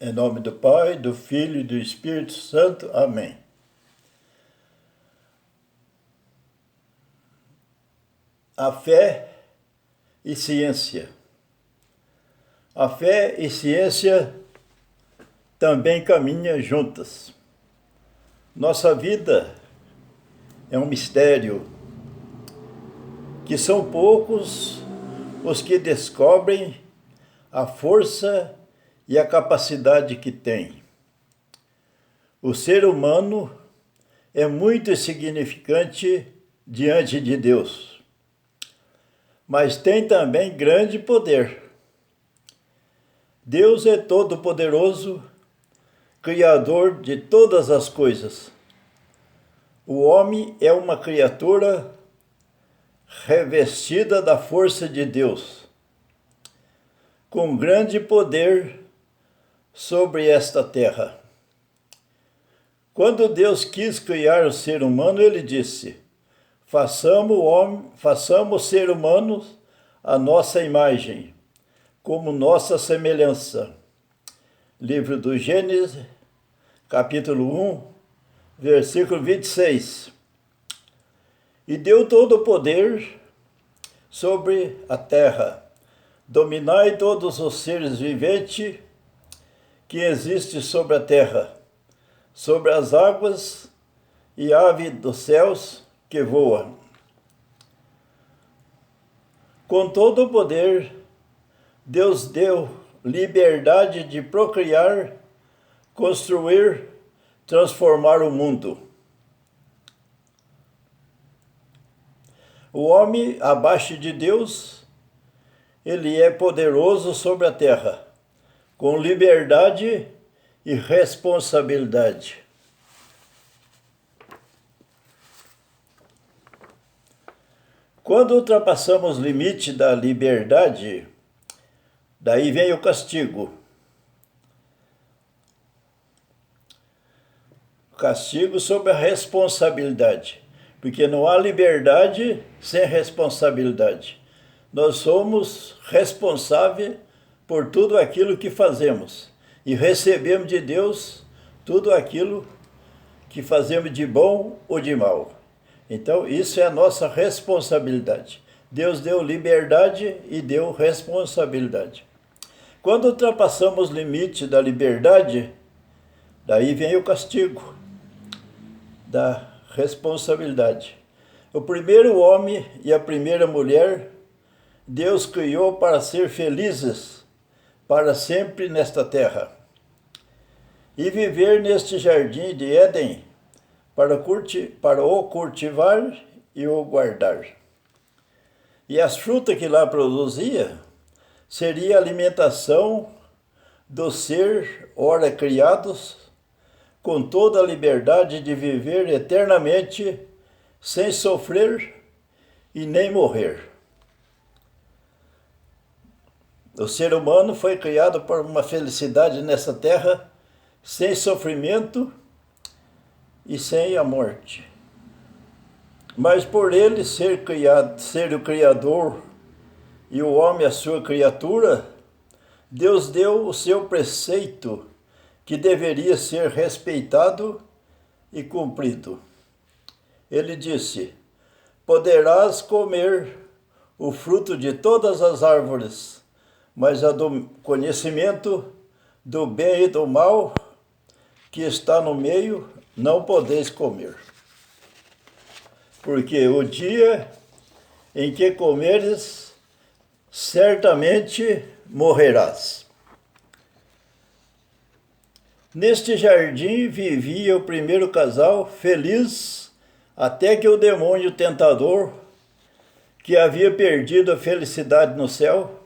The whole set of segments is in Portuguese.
Em nome do Pai, do Filho e do Espírito Santo. Amém. A fé e ciência. A fé e ciência também caminham juntas. Nossa vida é um mistério, que são poucos os que descobrem a força e a capacidade que tem. O ser humano é muito insignificante diante de Deus, mas tem também grande poder. Deus é todo-poderoso, Criador de todas as coisas. O homem é uma criatura revestida da força de Deus, com grande poder sobre esta terra. Quando Deus quis criar o ser humano, ele disse: façamos o ser humano à nossa imagem, como nossa semelhança. Livro do Gênesis, capítulo 1, versículo 26. E deu todo o poder sobre a terra. Dominai todos os seres viventes que existem sobre a terra, sobre as águas e aves dos céus que voam. Com todo o poder, Deus deu liberdade de procriar, construir, transformar o mundo. O homem, abaixo de Deus, ele é poderoso sobre a terra, com liberdade e responsabilidade. Quando ultrapassamos o limite da liberdade, daí vem o castigo. O castigo sobre a responsabilidade, porque não há liberdade sem responsabilidade. Nós somos responsáveis por tudo aquilo que fazemos e recebemos de Deus tudo aquilo que fazemos de bom ou de mal. Então, isso é a nossa responsabilidade. Deus deu liberdade e deu responsabilidade. Quando ultrapassamos o limite da liberdade, daí vem o castigo da responsabilidade. O primeiro homem e a primeira mulher, Deus criou para ser felizes para sempre nesta terra e viver neste jardim de Éden para o cultivar e o guardar. E as frutas que lá produzia seria a alimentação do ser ora criados, com toda a liberdade de viver eternamente sem sofrer e nem morrer. O ser humano foi criado para uma felicidade nessa terra, sem sofrimento e sem a morte. Mas por ele ser o Criador e o homem a sua criatura, Deus deu o seu preceito que deveria ser respeitado e cumprido. Ele disse: poderás comer o fruto de todas as árvores, mas a do conhecimento do bem e do mal que está no meio não podeis comer. Porque o dia em que comeres, certamente morrerás. Neste jardim vivia o primeiro casal feliz, até que o demônio tentador, que havia perdido a felicidade no céu,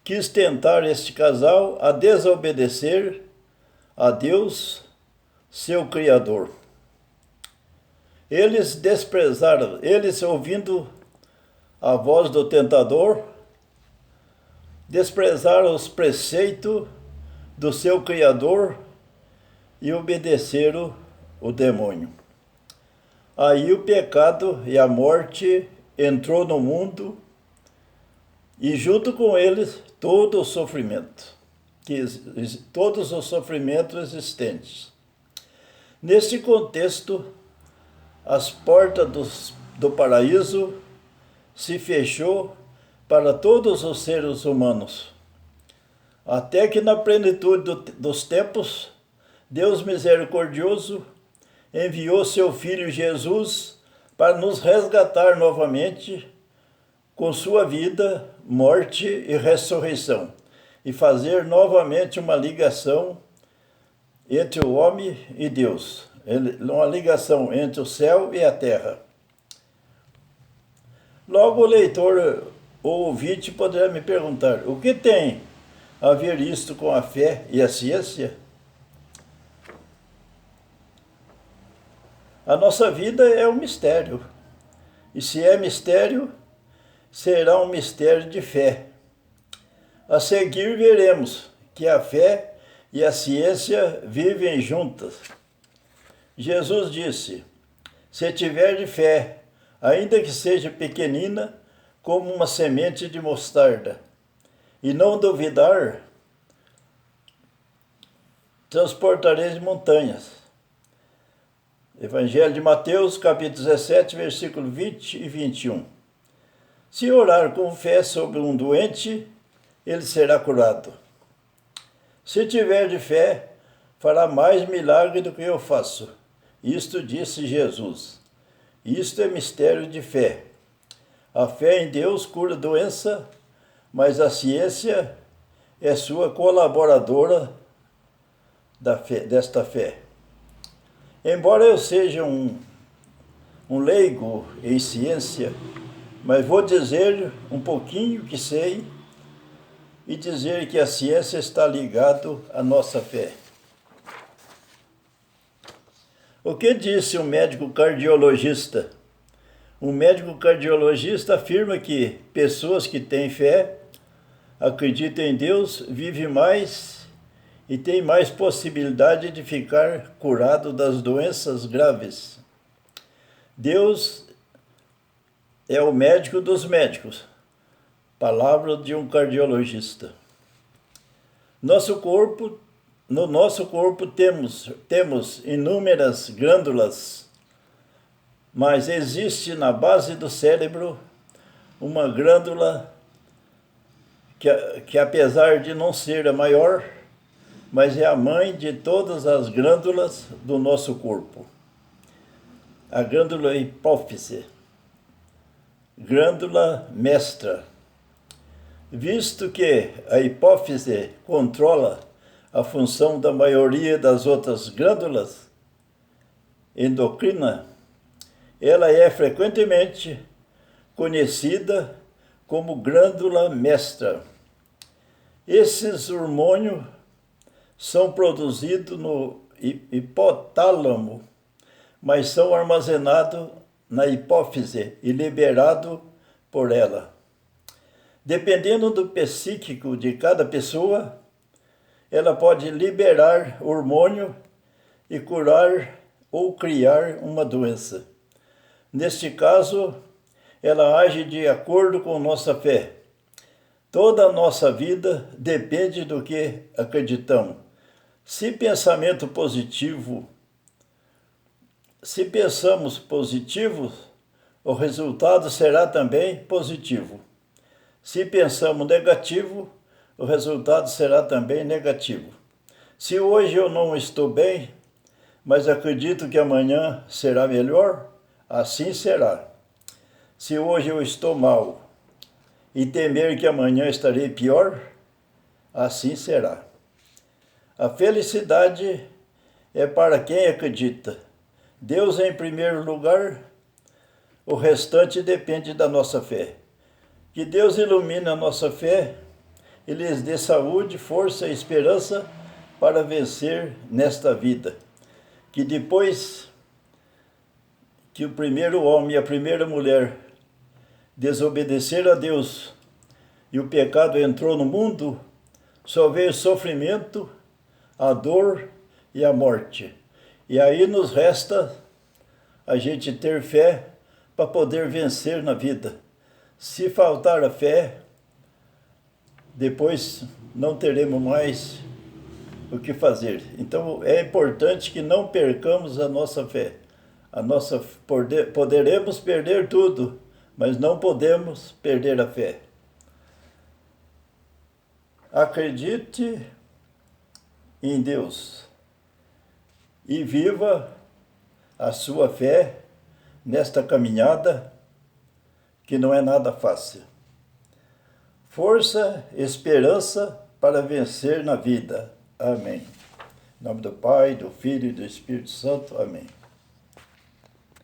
quis tentar este casal a desobedecer a Deus, seu Criador. Eles ouvindo a voz do tentador, desprezaram os preceitos do seu Criador e obedeceram o demônio. Aí o pecado e a morte entrou no mundo e junto com eles todo o sofrimento. todos os sofrimentos existentes. Neste contexto, as portas do paraíso se fechou para todos os seres humanos, até que na plenitude dos tempos, Deus misericordioso enviou seu Filho Jesus para nos resgatar novamente com sua vida, morte e ressurreição, e fazer novamente uma ligação entre o homem e Deus, uma ligação entre o céu e a terra. Logo o leitor ou ouvinte poderá me perguntar: o que tem a ver isto com a fé e a ciência? A nossa vida é um mistério, e se é mistério, será um mistério de fé. A seguir veremos que a fé e a ciência vivem juntas. Jesus disse: se tiver de fé, ainda que seja pequenina, como uma semente de mostarda, e não duvidar, transportareis montanhas. Evangelho de Mateus, capítulo 17, versículo 20 e 21. Se orar com fé sobre um doente, ele será curado. Se tiver de fé, fará mais milagre do que eu faço. Isto disse Jesus. Isto é mistério de fé. A fé em Deus cura a doença, mas a ciência é sua colaboradora desta fé. Embora eu seja um leigo em ciência, mas vou dizer um pouquinho que sei e dizer que a ciência está ligada à nossa fé. O que disse um médico cardiologista? Um médico cardiologista afirma que pessoas que têm fé, acreditam em Deus, vivem mais e têm mais possibilidade de ficar curado das doenças graves. Deus é o médico dos médicos. Palavra de um cardiologista. No nosso corpo temos inúmeras glândulas, mas existe na base do cérebro uma glândula que apesar de não ser a maior, mas é a mãe de todas as glândulas do nosso corpo. A glândula hipófise, glândula mestra. Visto que a hipófise controla a função da maioria das outras glândulas endocrinas, ela é frequentemente conhecida como glândula mestra. Esses hormônios são produzidos no hipotálamo, mas são armazenados na hipófise e liberados por ela. Dependendo do psíquico de cada pessoa, ela pode liberar hormônio e curar ou criar uma doença. Neste caso, ela age de acordo com nossa fé. Toda a nossa vida depende do que acreditamos. Se pensamos positivo, o resultado será também positivo. Se pensamos negativo, o resultado será também negativo. Se hoje eu não estou bem, mas acredito que amanhã será melhor, assim será. Se hoje eu estou mal e temer que amanhã estarei pior, assim será. A felicidade é para quem acredita. Deus é em primeiro lugar, o restante depende da nossa fé. Que Deus ilumine a nossa fé e lhes dê saúde, força e esperança para vencer nesta vida. Que depois que o primeiro homem e a primeira mulher desobedeceram a Deus e o pecado entrou no mundo, só veio sofrimento, a dor e a morte. E aí nos resta a gente ter fé para poder vencer na vida. Se faltar a fé, depois não teremos mais o que fazer. Então é importante que não percamos a nossa fé. Poderemos perder tudo, mas não podemos perder a fé. Acredite em Deus e viva a sua fé nesta caminhada que não é nada fácil. Força, esperança para vencer na vida. Amém. Em nome do Pai, do Filho e do Espírito Santo. Amém.